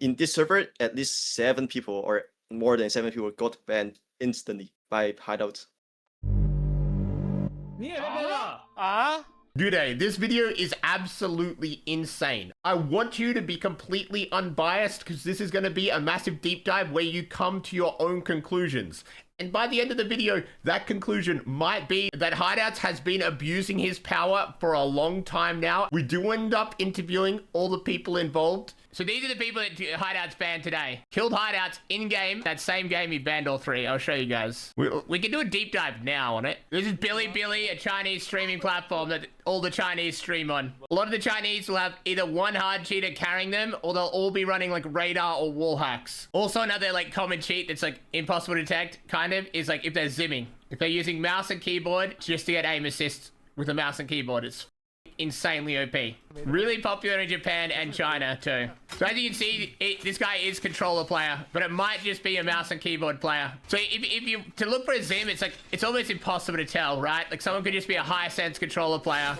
In this server, at least 7 people or more than 7 people got banned instantly by hideouts. Dude, this video is absolutely insane. I want you to be completely unbiased because this is going to be a massive deep dive where you come to your own conclusions. And by the end of the video, that conclusion might be that Hideouts has been abusing his power for a long time now. We do end up interviewing all the people involved. So these are the people that Hideouts banned today. Killed Hideouts in-game. That same game he banned all 3. I'll show you guys. We can do a deep dive now on it. This is Bilibili, a Chinese streaming platform that all the Chinese stream on. A lot of the Chinese will have either one hard cheater carrying them, or they'll all be running like radar or wall hacks. Also another like common cheat that's like impossible to detect, kind of, is like if they're zimming. If they're using mouse and keyboard just to get aim assist with a mouse and keyboard, it's insanely OP. Really popular in Japan and China too. So as you can see, this guy is controller player, but it might just be a mouse and keyboard player. So if you to look for a zim, it's almost impossible to tell, right? Like someone could just be a high sense controller player,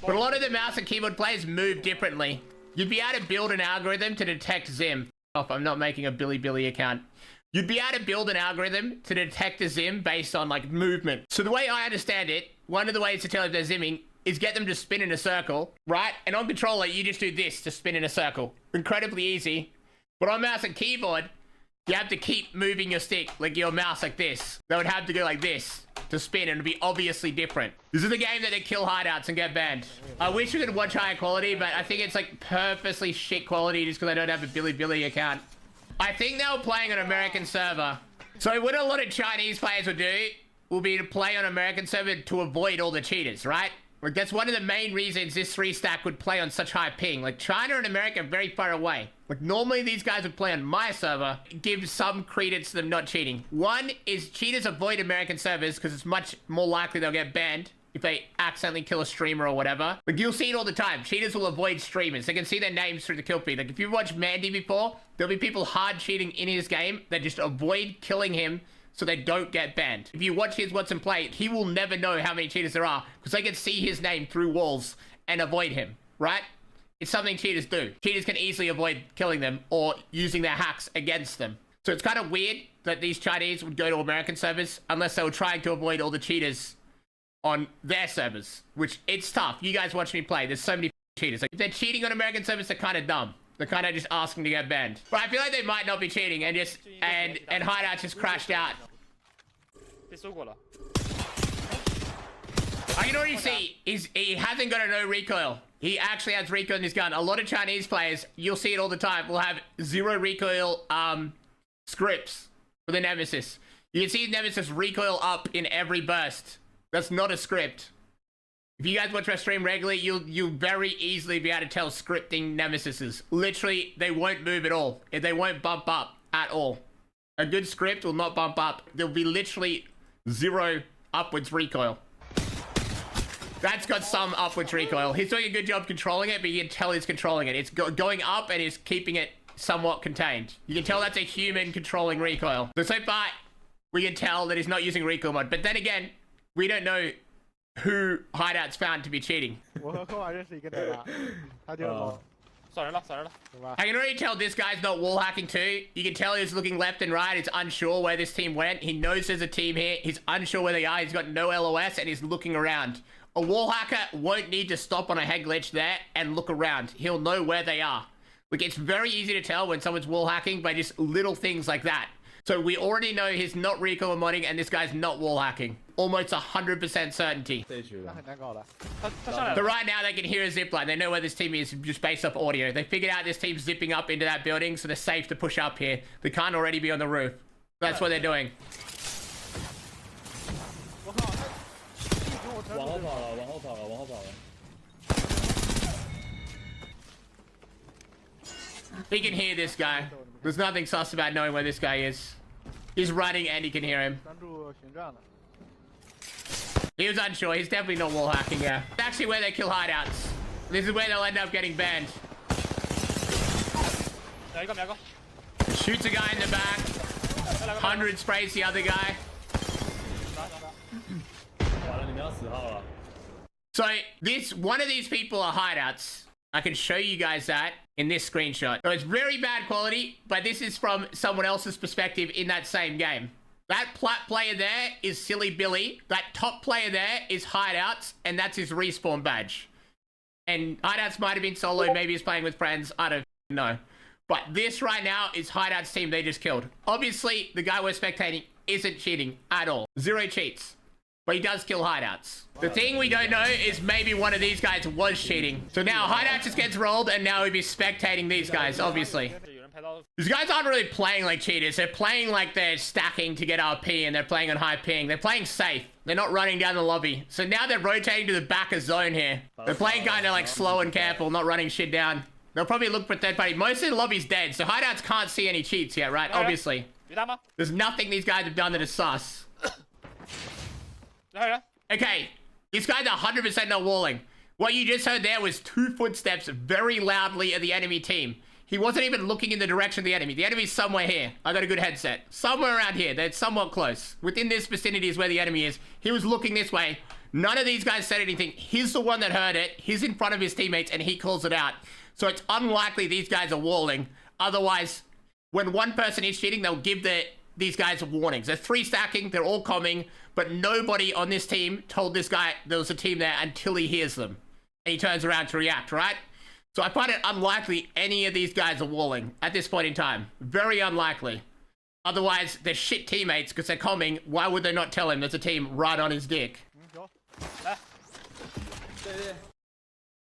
but a lot of the mouse and keyboard players move differently. You'd be able to build an algorithm to detect zim. Oh, I'm not making a Bilibili account. You'd be able to build an algorithm to detect a zim based on like movement. So the way I understand it, one of the ways to tell if they're zimming is get them to spin in a circle, right? And on controller, you just do this to spin in a circle. Incredibly easy. But on mouse and keyboard, you have to keep moving your stick, like your mouse like this. They would have to go like this to spin, and it'd be obviously different. This is the game that they kill hideouts and get banned. I wish we could watch higher quality, but I think it's like purposely shit quality just because I don't have a Bilibili account. I think they were playing on an American server. So what a lot of Chinese players would do will be to play on American server to avoid all the cheaters, right? Like that's one of the main reasons this 3-stack would play on such high ping. Like China and America are very far away. Like normally these guys would play on my server, give some credence to them not cheating. One is cheaters avoid American servers because it's much more likely they'll get banned if they accidentally kill a streamer or whatever. Like you'll see it all the time. Cheaters will avoid streamers. They can see their names through the kill feed. Like if you've watched Mandy before, there'll be people hard cheating in his game that just avoid killing him so they don't get banned. If you watch his What's in Play, he will never know how many cheaters there are because they can see his name through walls and avoid him, right? It's something cheaters do. Cheaters can easily avoid killing them or using their hacks against them. So it's kind of weird that these Chinese would go to American servers unless they were trying to avoid all the cheaters on their servers, which it's tough. You guys watch me play. There's so many cheaters. Like, if they're cheating on American servers, they're kind of dumb. They're kind of just asking to get banned. But I feel like they might not be cheating and just and Hideout just crashed out. I can already see he hasn't got a no recoil. He actually has recoil in his gun. A lot of Chinese players, you'll see it all the time, will have 0 recoil scripts for the Nemesis. You can see Nemesis recoil up in every burst. That's not a script. If you guys watch my stream regularly, you'll very easily be able to tell scripting Nemesises. Literally, they won't move at all. They won't bump up at all. A good script will not bump up. There'll be literally 0 upwards recoil. That's got some upwards recoil. He's doing a good job controlling it, but you can tell he's controlling it. It's going up and he's keeping it somewhat contained. You can tell that's a human controlling recoil. So far, we can tell that he's not using recoil mod. But then again, we don't know who Hideout's found to be cheating. I can already tell this guy's not wall hacking too. You can tell he's looking left and right. He's unsure where this team went. He knows there's a team here. He's unsure where they are. He's got no LOS and he's looking around. A wall hacker won't need to stop on a head glitch there and look around. He'll know where they are. Like, it's very easy to tell when someone's wall hacking by just little things like that. So we already know he's not recoil modding and this guy's not wall hacking. Almost 100% certainty. So right now they can hear a zipline. They know where this team is just based off audio. They figured out this team's zipping up into that building, so they're safe to push up here. They can't already be on the roof. That's what they're doing. He can hear this guy. There's nothing sus about knowing where this guy is. He's running and he can hear him. He was unsure. He's definitely not wall hacking, yeah. It's actually where they kill hideouts. This is where they'll end up getting banned. Shoots a guy in the back. 100 sprays the other guy. So one of these people are hideouts. I can show you guys that in this screenshot. So it's very bad quality, but this is from someone else's perspective in that same game. That plat player there is Silly Billy. That top player there is Hideouts, and that's his respawn badge. And Hideouts might have been solo, maybe he's playing with friends, I don't know. But this right now is Hideouts team they just killed. Obviously, the guy we're spectating isn't cheating at all. 0 cheats. But he does kill Hideouts. The thing we don't know is maybe one of these guys was cheating. So now Hideouts just gets rolled, and now we'd be spectating these guys, obviously. These guys aren't really playing like cheaters. They're playing like they're stacking to get RP, and they're playing on high ping. They're playing safe. They're not running down the lobby. So now they're rotating to the back of zone here. They're playing kind of like slow and careful, not running shit down. They'll probably look for third party. Most of the lobby's dead, so Hideouts can't see any cheats yet, right? Obviously. There's nothing these guys have done that is sus. Okay, this guy's 100% not walling. What you just heard there was 2 footsteps very loudly at the enemy team. He wasn't even looking in the direction of the enemy. The enemy's somewhere here. I got a good headset. Somewhere around here. They're somewhat close. Within this vicinity is where the enemy is. He was looking this way. None of these guys said anything. He's the one that heard it. He's in front of his teammates, and he calls it out. So it's unlikely these guys are walling. Otherwise, when one person is cheating, they'll give these guys warnings. They're 3 stacking. They're all coming. But nobody on this team told this guy there was a team there until he hears them. And he turns around to react, right? So I find it unlikely any of these guys are walling at this point in time. Very unlikely. Otherwise, they're shit teammates because they're coming. Why would they not tell him there's a team right on his dick?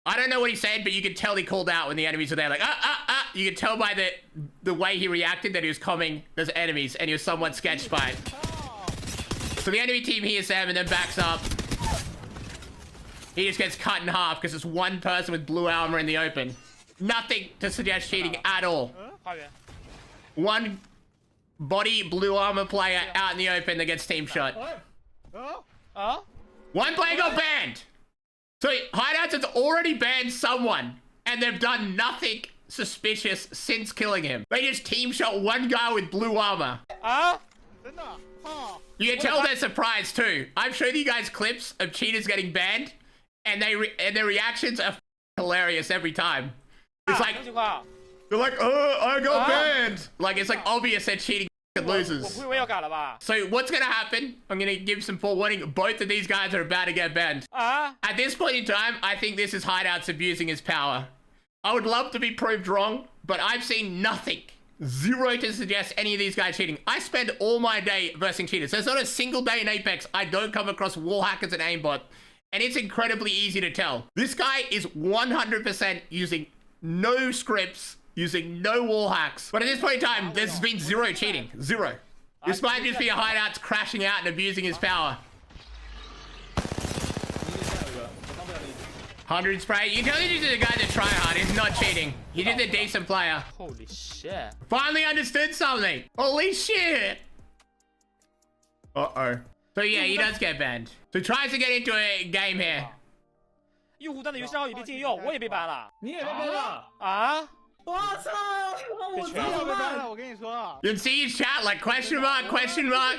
I don't know what he said, but you could tell he called out when the enemies were there. Like, You could tell by the way he reacted that he was coming. There's enemies, and he was somewhat sketched by it. So the enemy team hears them and then backs up. He just gets cut in half because it's one person with blue armor in the open. Nothing to suggest cheating at all. One body blue armor player out in the open that gets team shot. One player got banned. So Hideouts has already banned someone, and they've done nothing suspicious since killing him. They just team shot one guy with blue armor. You can tell they're surprised too. I've showed you guys clips of cheaters getting banned, and their reactions are hilarious every time. It's like they're like, "Oh, I got banned." Like it's like obvious they're cheating losers. So what's gonna happen? I'm gonna give some forewarning. Both of these guys are about to get banned. At this point in time, I think this is Hideouts abusing his power. I would love to be proved wrong, but I've seen nothing. 0 to suggest any of these guys cheating. I spend all my day versing cheaters. There's not a single day in Apex I don't come across wall hackers and aimbot, and it's incredibly easy to tell. This guy is 100% using no scripts, using no wall hacks. But at this point in time, there's been 0 cheating. 0. This might just be a Hideouts crashing out and abusing his power. 100 spray. You can tell this is a guy that try hard. He's not cheating. He is a decent player. Holy shit. Finally understood something. Holy shit. Uh-oh. So yeah, he does get banned. So he tries to get into a game here. 用户端的游戏账号已被禁用，我也被 ban 了。你也被 ban 了啊！我操！我怎么办？我跟你说。You can see his chat like question mark, question mark.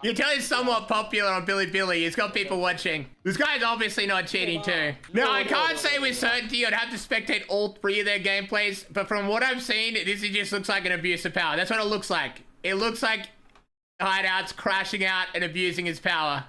You can tell he's somewhat popular on Billy. He's got people watching. This guy's obviously not cheating too. Now, I can't say with certainty I'd have to spectate all 3 of their gameplays, but from what I've seen, this just looks like an abuse of power. That's what it looks like. It looks like Hideouts crashing out and abusing his power.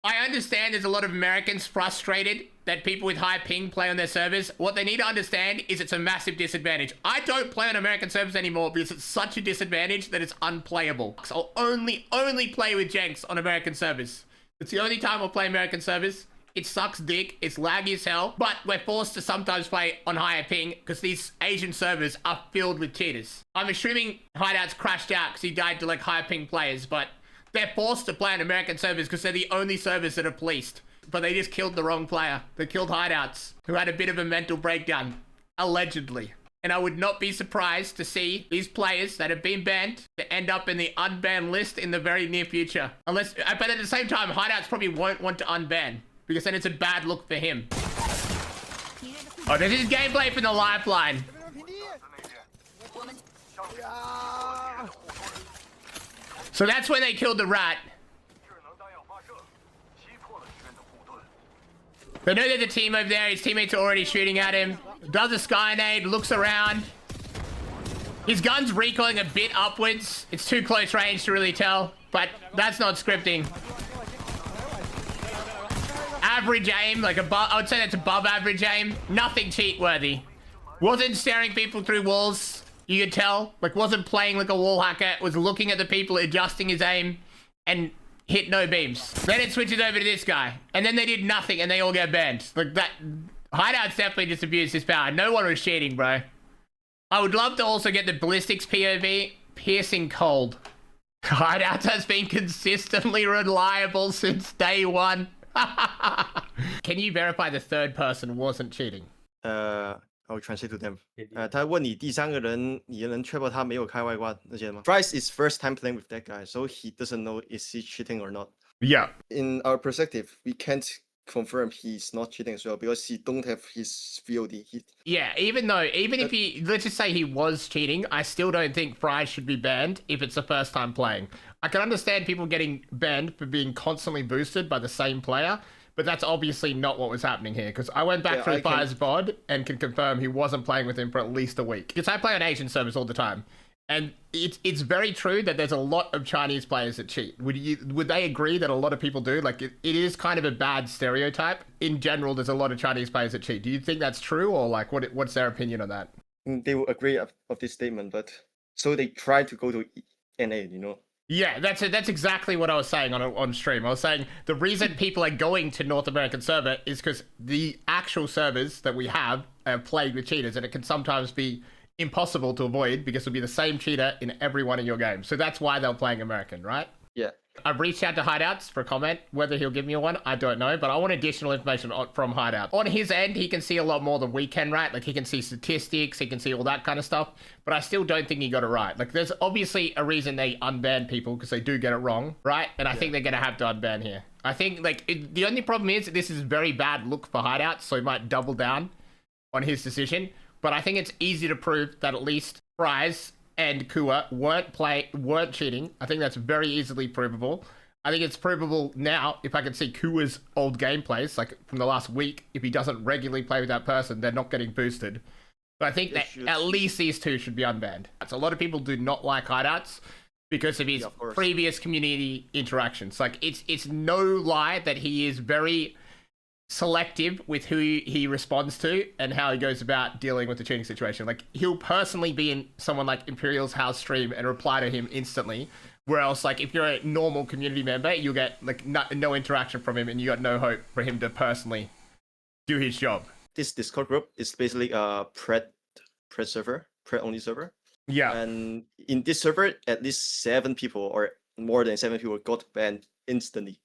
I understand there's a lot of Americans frustrated that people with high ping play on their servers. What they need to understand is it's a massive disadvantage. I don't play on American servers anymore because it's such a disadvantage that it's unplayable. So I'll only play with Jenks on American servers. It's the only time I'll play American servers. It sucks dick, it's laggy as hell, but we're forced to sometimes play on higher ping because these Asian servers are filled with cheaters. I'm assuming Hideouts crashed out because he died to like higher ping players, but they're forced to play on American servers because they're the only servers that are policed. But they just killed the wrong player. They killed Hideouts, who had a bit of a mental breakdown, allegedly. And I would not be surprised to see these players that have been banned to end up in the unbanned list in the very near future. But at the same time, Hideouts probably won't want to unban, because then it's a bad look for him. Oh, this is gameplay from the Lifeline. So that's when they killed the rat. They know there's a team over there. His teammates are already shooting at him. does a sky nade, looks around. His gun's recoiling a bit upwards. It's too close range to really tell, but that's not scripting. Average aim, like above, I would say that's above average aim. Nothing cheat worthy. Wasn't staring people through walls, you could tell. Like wasn't playing like a wall hacker, was looking at the people, adjusting his aim, and hit no beams. Then it switches over to this guy, and then they did nothing and they all get banned. Like that, Hideout's definitely just abused his power. No one was cheating, bro. I would love to also get the ballistics POV, piercing cold. Hideout has been consistently reliable since day one. Can you verify the third person wasn't cheating? I'll translate to them. 他问你第三个人，你能确保他没有开外挂那些吗？Bryce is first time playing with that guy, so he doesn't know is he cheating or not. Yeah. In our perspective, we can't confirm he's not cheating as well because he don't have his VOD. Yeah, even if he, let's just say he was cheating, I still don't think Fry should be banned if it's the first time playing. I can understand people getting banned for being constantly boosted by the same player, but that's obviously not what was happening here, because I went back through Fire's VOD and can confirm he wasn't playing with him for at least a week. Because I play on Asian servers all the time, and it's very true that there's a lot of Chinese players that cheat. Would they agree that a lot of people do? Like, it is kind of a bad stereotype. In general, there's a lot of Chinese players that cheat. Do you think that's true, or like, what's their opinion on that? They will agree of this statement, but so they try to go to NA, you know? Yeah, that's exactly what I was saying on stream. I was saying the reason people are going to North American server is because the actual servers that we have are plagued with cheaters, and it can sometimes be impossible to avoid because it'll be the same cheater in every one of your games. So that's why they're playing American, right? Yeah. I've reached out to Hideouts for a comment. Whether he'll give me one, I don't know, but I want additional information from Hideout. On his end, he can see a lot more than we can, right? Like, he can see statistics, he can see all that kind of stuff, but I still don't think he got it right. Like, there's obviously a reason they unban people, because they do get it wrong, right? And I think they're going to have to unban here. I think, like, the only problem is that this is a very bad look for Hideouts, so he might double down on his decision, but I think it's easy to prove that at least Fries and Kua weren't cheating. I think that's very easily provable. I think it's provable now if I can see Kua's old gameplays, like from the last week. If he doesn't regularly play with that person, they're not getting boosted. But I think that at least these two should be unbanned. So a lot of people do not like Hideouts because of his previous community interactions. Like, it's no lie that he is very selective with who he responds to and how he goes about dealing with the cheating situation. Like, he'll personally be in someone like Imperial's house stream and reply to him instantly, where else, like, if you're a normal community member, you'll get like no interaction from him, and you got no hope for him to personally do his job. This Discord group is basically a Pred server, Pred only server. Yeah. And in this server, at least 7 people or more than 7 people got banned instantly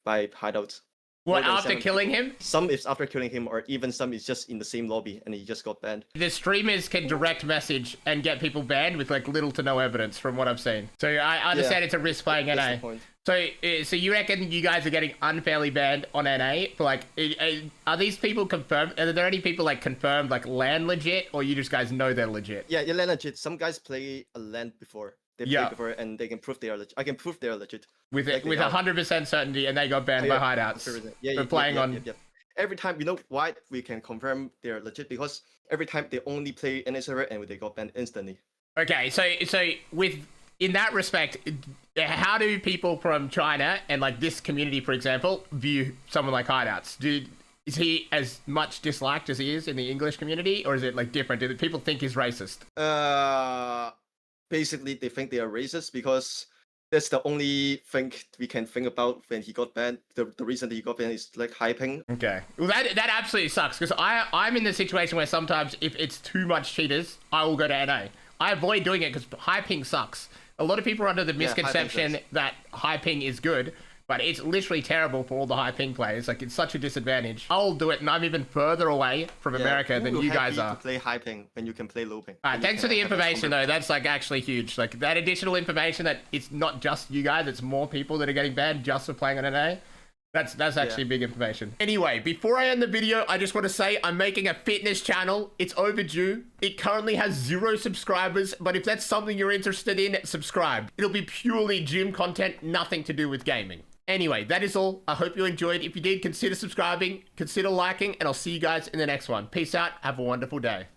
by Hideouts. What, after killing him? Some is after killing him, or even some is just in the same lobby and he just got banned. The streamers can direct message and get people banned with like little to no evidence from what I've seen. So I understand it's a risk playing NA. So you reckon you guys are getting unfairly banned on NA for like, are these people confirmed? Are there any people like confirmed like LAN legit, or you just guys know they're legit? Yeah, LAN legit. Some guys play a LAN before. They played before and they can prove they are legit. I can prove they are legit. With 100% certainty, and they got banned by Hideouts for playing on. Every time, you know why we can confirm they're legit? Because every time they only play NA server and they got banned instantly. Okay, so in that respect, how do people from China and like this community, for example, view someone like Hideouts? Is he as much disliked as he is in the English community, or is it like different? Do people think he's racist? Basically, they think they are racist because that's the only thing we can think about when he got banned. The reason that he got banned is like hyping. Okay, well that absolutely sucks, because I'm in the situation where sometimes if it's too much cheaters, I will go to NA. I avoid doing it because hyping sucks. A lot of people are under the misconception that hyping is good, but it's literally terrible for all the high ping players. Like, it's such a disadvantage. I'll do it, and I'm even further away from America than you guys are. To play high ping when you can play low ping. Alright, thanks for the information though. That's like actually huge. Like, that additional information that it's not just you guys, it's more people that are getting banned just for playing on NA. That's actually big information. Anyway, before I end the video, I just want to say I'm making a fitness channel. It's overdue. It currently has 0 subscribers, but if that's something you're interested in, subscribe. It'll be purely gym content, nothing to do with gaming. Anyway, that is all. I hope you enjoyed. If you did, consider subscribing, consider liking, and I'll see you guys in the next one. Peace out. Have a wonderful day.